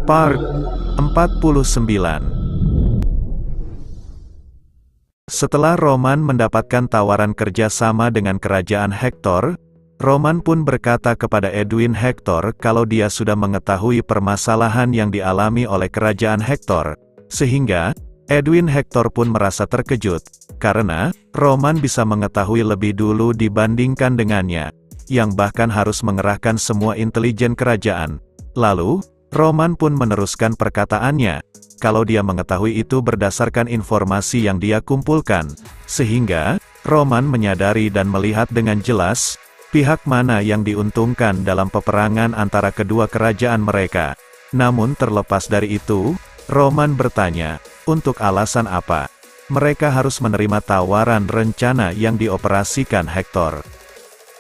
Part 49. Setelah Roman mendapatkan tawaran kerja sama dengan kerajaan Hektor, Roman pun berkata kepada Edwin Hektor kalau dia sudah mengetahui permasalahan yang dialami oleh kerajaan Hektor, sehingga Edwin Hektor pun merasa terkejut, karena Roman bisa mengetahui lebih dulu dibandingkan dengannya, yang bahkan harus mengerahkan semua intelijen kerajaan. Lalu, Roman pun meneruskan perkataannya, kalau dia mengetahui itu berdasarkan informasi yang dia kumpulkan, sehingga Roman menyadari dan melihat dengan jelas pihak mana yang diuntungkan dalam peperangan antara kedua kerajaan mereka. Namun terlepas dari itu, Roman bertanya, untuk alasan apa mereka harus menerima tawaran rencana yang dioperasikan Hektor?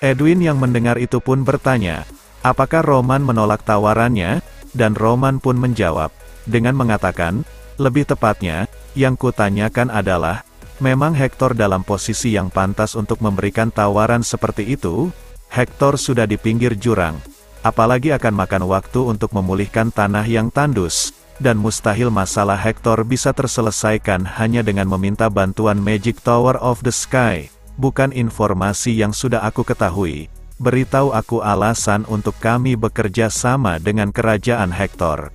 Edwin yang mendengar itu pun bertanya, apakah Roman menolak tawarannya? Dan Roman pun menjawab, dengan mengatakan, lebih tepatnya, yang kutanyakan adalah, memang Hektor dalam posisi yang pantas untuk memberikan tawaran seperti itu? Hektor sudah di pinggir jurang, apalagi akan makan waktu untuk memulihkan tanah yang tandus, dan mustahil masalah Hektor bisa terselesaikan hanya dengan meminta bantuan Magic Tower of the Sky. Bukan informasi yang sudah aku ketahui. Beritahu aku alasan untuk kami bekerja sama dengan kerajaan Hektor.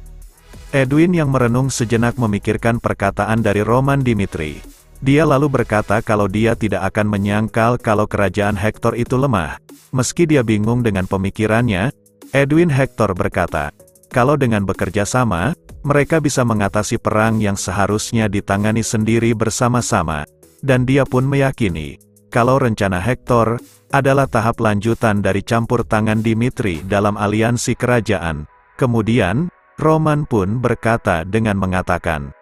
Edwin yang merenung sejenak memikirkan perkataan dari Roman Dimitri. Dia lalu berkata kalau dia tidak akan menyangkal kalau kerajaan Hektor itu lemah. Meski dia bingung dengan pemikirannya, Edwin Hektor berkata, kalau dengan bekerja sama, mereka bisa mengatasi perang yang seharusnya ditangani sendiri bersama-sama. Dan dia pun meyakini, kalau rencana Hektor adalah tahap lanjutan dari campur tangan Dimitri dalam aliansi kerajaan. Kemudian, Roman pun berkata dengan mengatakan,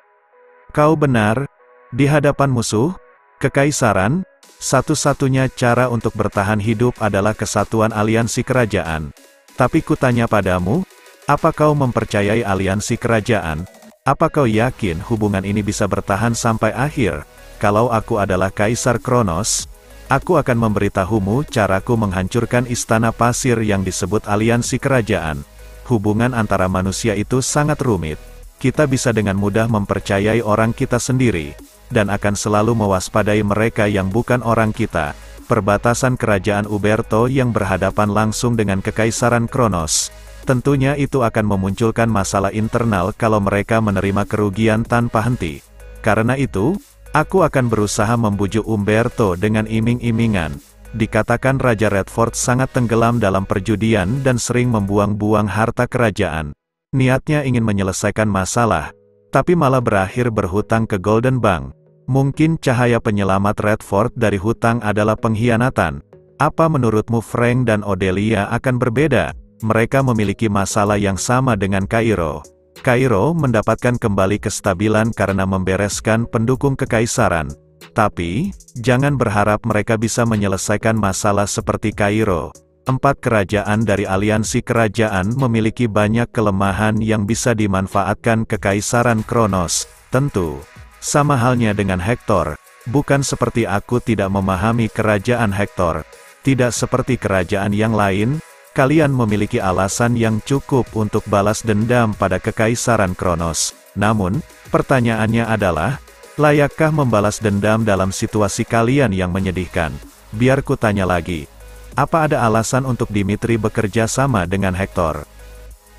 kau benar, di hadapan musuh, kekaisaran, satu-satunya cara untuk bertahan hidup adalah kesatuan aliansi kerajaan. Tapi kutanya padamu, apa kau mempercayai aliansi kerajaan? Apa kau yakin hubungan ini bisa bertahan sampai akhir? Kalau aku adalah Kaisar Kronos, aku akan memberitahumu caraku menghancurkan istana pasir yang disebut aliansi kerajaan. Hubungan antara manusia itu sangat rumit. Kita bisa dengan mudah mempercayai orang kita sendiri, dan akan selalu mewaspadai mereka yang bukan orang kita. Perbatasan kerajaan Uberto yang berhadapan langsung dengan Kekaisaran Kronos. Tentunya itu akan memunculkan masalah internal kalau mereka menerima kerugian tanpa henti. Karena itu, aku akan berusaha membujuk Umberto dengan iming-imingan. Dikatakan Raja Redford sangat tenggelam dalam perjudian dan sering membuang-buang harta kerajaan. Niatnya ingin menyelesaikan masalah, tapi malah berakhir berhutang ke Golden Bank. Mungkin cahaya penyelamat Redford dari hutang adalah pengkhianatan. Apa menurutmu Frank dan Odelia akan berbeda? Mereka memiliki masalah yang sama dengan Kairo. Kairo mendapatkan kembali kestabilan karena membereskan pendukung kekaisaran. Tapi, jangan berharap mereka bisa menyelesaikan masalah seperti Kairo. 4 kerajaan dari aliansi kerajaan memiliki banyak kelemahan yang bisa dimanfaatkan Kekaisaran Kronos. Tentu, sama halnya dengan Hektor, bukan seperti aku tidak memahami kerajaan Hektor. Tidak seperti kerajaan yang lain, kalian memiliki alasan yang cukup untuk balas dendam pada Kekaisaran Kronos. Namun, pertanyaannya adalah, layakkah membalas dendam dalam situasi kalian yang menyedihkan? Biar ku tanya lagi. Apa ada alasan untuk Dimitri bekerja sama dengan Hektor?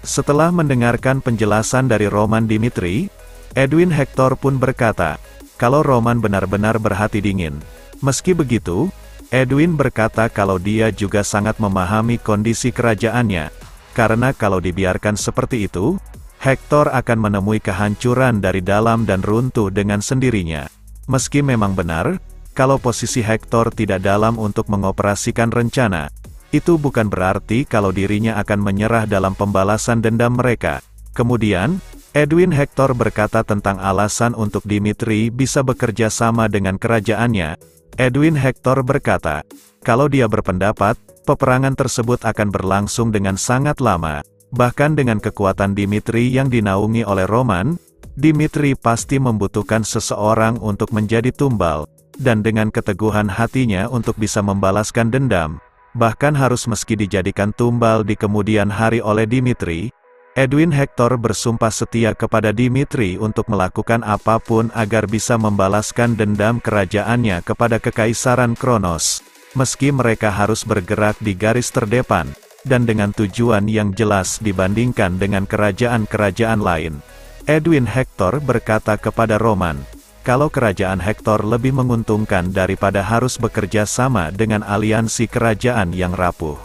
Setelah mendengarkan penjelasan dari Roman Dimitri, Edwin Hektor pun berkata, kalau Roman benar-benar berhati dingin. Meski begitu, Edwin berkata kalau dia juga sangat memahami kondisi kerajaannya. Karena kalau dibiarkan seperti itu, Hektor akan menemui kehancuran dari dalam dan runtuh dengan sendirinya. Meski memang benar, kalau posisi Hektor tidak dalam untuk mengoperasikan rencana, itu bukan berarti kalau dirinya akan menyerah dalam pembalasan dendam mereka. Kemudian, Edwin Hektor berkata tentang alasan untuk Dimitri bisa bekerja sama dengan kerajaannya. Edwin Hektor berkata, kalau dia berpendapat, peperangan tersebut akan berlangsung dengan sangat lama. Bahkan dengan kekuatan Dimitri yang dinaungi oleh Roman, Dimitri pasti membutuhkan seseorang untuk menjadi tumbal, dan dengan keteguhan hatinya untuk bisa membalaskan dendam, bahkan harus meski dijadikan tumbal di kemudian hari oleh Dimitri, Edwin Hector bersumpah setia kepada Dimitri untuk melakukan apapun agar bisa membalaskan dendam kerajaannya kepada Kekaisaran Kronos, meski mereka harus bergerak di garis terdepan, dan dengan tujuan yang jelas dibandingkan dengan kerajaan-kerajaan lain. Edwin Hector berkata kepada Roman, kalau kerajaan Hector lebih menguntungkan daripada harus bekerja sama dengan aliansi kerajaan yang rapuh.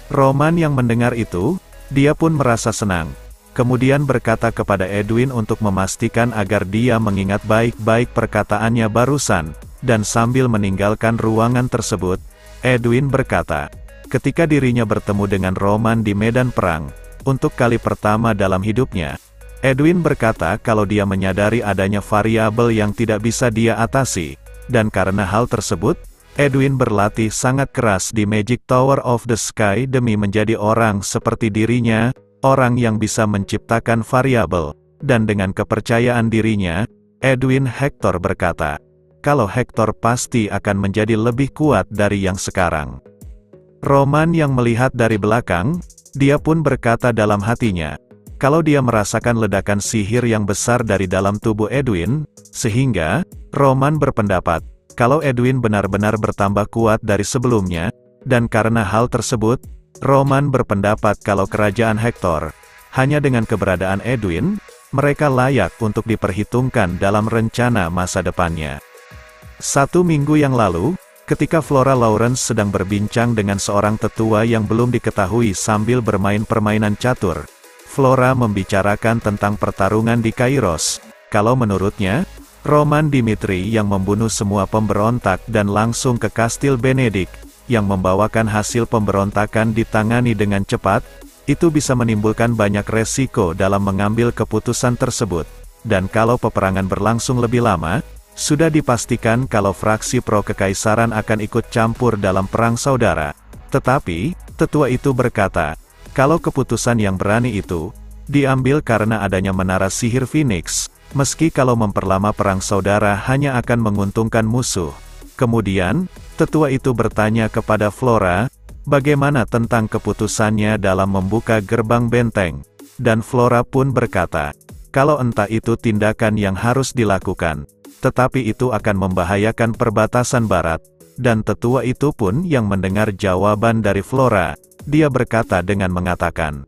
Roman yang mendengar itu, dia pun merasa senang. Kemudian berkata kepada Edwin untuk memastikan agar dia mengingat baik-baik perkataannya barusan, dan sambil meninggalkan ruangan tersebut, Edwin berkata, ketika dirinya bertemu dengan Roman di medan perang, untuk kali pertama dalam hidupnya, Edwin berkata kalau dia menyadari adanya variabel yang tidak bisa dia atasi, dan karena hal tersebut, Edwin berlatih sangat keras di Magic Tower of the Sky demi menjadi orang seperti dirinya, orang yang bisa menciptakan variabel, dan dengan kepercayaan dirinya, Edwin Hector berkata, kalau Hector pasti akan menjadi lebih kuat dari yang sekarang. Roman yang melihat dari belakang, dia pun berkata dalam hatinya, kalau dia merasakan ledakan sihir yang besar dari dalam tubuh Edwin, sehingga, Roman berpendapat, kalau Edwin benar-benar bertambah kuat dari sebelumnya, dan karena hal tersebut, Roman berpendapat kalau kerajaan Hector, hanya dengan keberadaan Edwin, mereka layak untuk diperhitungkan dalam rencana masa depannya. 1 minggu yang lalu, ketika Flora Lawrence sedang berbincang dengan seorang tetua yang belum diketahui sambil bermain permainan catur, Flora membicarakan tentang pertarungan di Kairos, kalau menurutnya, Roman Dimitri yang membunuh semua pemberontak dan langsung ke Kastil Benedict, yang membawakan hasil pemberontakan ditangani dengan cepat, itu bisa menimbulkan banyak resiko dalam mengambil keputusan tersebut. Dan kalau peperangan berlangsung lebih lama, sudah dipastikan kalau fraksi pro-kekaisaran akan ikut campur dalam perang saudara. Tetapi, tetua itu berkata, kalau keputusan yang berani itu diambil karena adanya menara sihir Phoenix, meski kalau memperlama perang saudara hanya akan menguntungkan musuh. Kemudian, tetua itu bertanya kepada Flora, bagaimana tentang keputusannya dalam membuka gerbang benteng? Dan Flora pun berkata, kalau entah itu tindakan yang harus dilakukan, tetapi itu akan membahayakan perbatasan barat. Dan tetua itu pun yang mendengar jawaban dari Flora, dia berkata dengan mengatakan,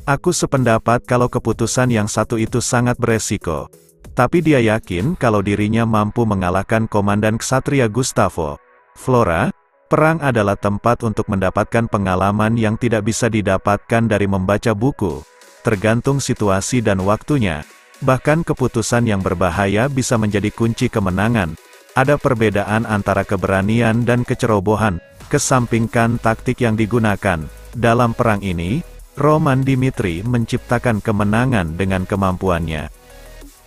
aku sependapat kalau keputusan yang satu itu sangat beresiko. Tapi dia yakin kalau dirinya mampu mengalahkan Komandan Ksatria Gustavo. Flora, perang adalah tempat untuk mendapatkan pengalaman yang tidak bisa didapatkan dari membaca buku. Tergantung situasi dan waktunya. Bahkan keputusan yang berbahaya bisa menjadi kunci kemenangan. Ada perbedaan antara keberanian dan kecerobohan, kesampingkan taktik yang digunakan. Dalam perang ini, Roman Dimitri menciptakan kemenangan dengan kemampuannya.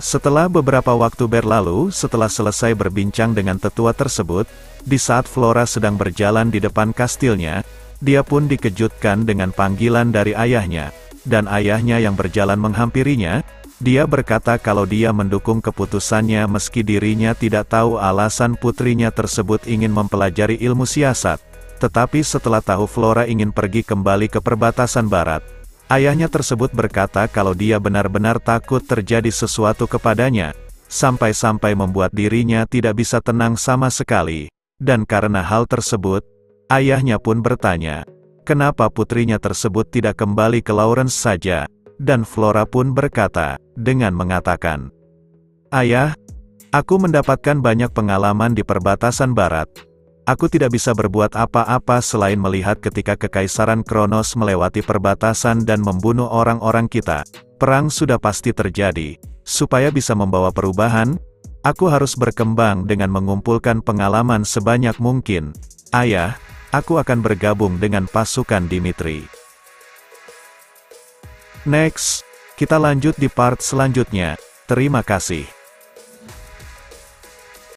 Setelah beberapa waktu berlalu setelah selesai berbincang dengan tetua tersebut, di saat Flora sedang berjalan di depan kastilnya, dia pun dikejutkan dengan panggilan dari ayahnya, dan ayahnya yang berjalan menghampirinya, dia berkata kalau dia mendukung keputusannya meski dirinya tidak tahu alasan putrinya tersebut ingin mempelajari ilmu siasat. Tetapi setelah tahu Flora ingin pergi kembali ke perbatasan barat, ayahnya tersebut berkata kalau dia benar-benar takut terjadi sesuatu kepadanya, sampai-sampai membuat dirinya tidak bisa tenang sama sekali. Dan karena hal tersebut, ayahnya pun bertanya, kenapa putrinya tersebut tidak kembali ke Lawrence saja? Dan Flora pun berkata, dengan mengatakan, ayah, aku mendapatkan banyak pengalaman di perbatasan barat. Aku tidak bisa berbuat apa-apa selain melihat ketika Kekaisaran Kronos melewati perbatasan dan membunuh orang-orang kita. Perang sudah pasti terjadi. Supaya bisa membawa perubahan, aku harus berkembang dengan mengumpulkan pengalaman sebanyak mungkin. Ayah, aku akan bergabung dengan pasukan Dimitri. Next, kita lanjut di part selanjutnya. Terima kasih.